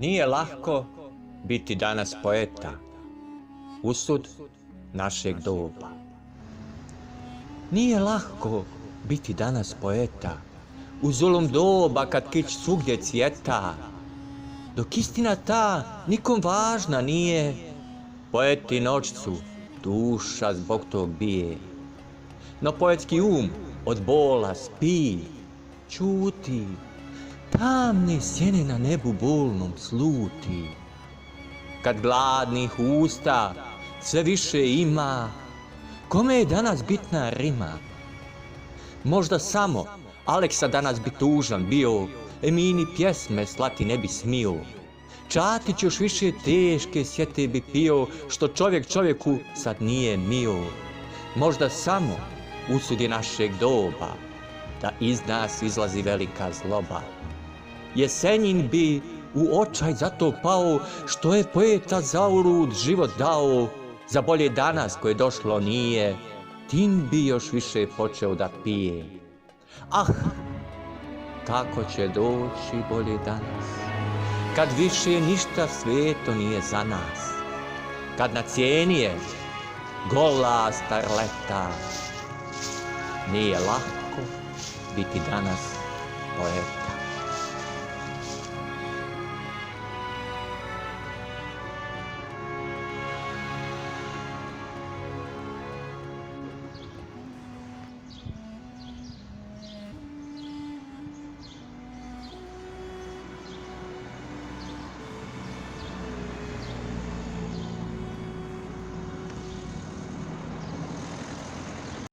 Nije lahko biti danas poeta, usud našeg doba. Nije lahko biti danas poeta, u zulum doba kad kič svugdje cvjeta, dok istina ta nikom važna nije, poeti noćcu duša zbog tog bije. No poetski od bola spi, čuti, tamne sjene na nebu bolnom sluti. Kad gladnih usta sve više ima, kome je danas bitna rima? Možda samo Aleksa danas bi tužan bio, Emini pjesme slati ne bi smio. Čatić još više teške sjete bi pio, što čovjek čovjeku sad nije mio. Možda samo usud je našeg doba, da iz nas izlazi velika zloba. Jesenjin bi u očaj zato pao, što je poeta zaurud život dao. Za bolje danas koje došlo nije, tim bi još više počeo da pije. Ah, kako će doći bolje danas, kad više ništa sveto nije za nas, kad na cijeni je gola starleta. Nije lako biti danas poeta.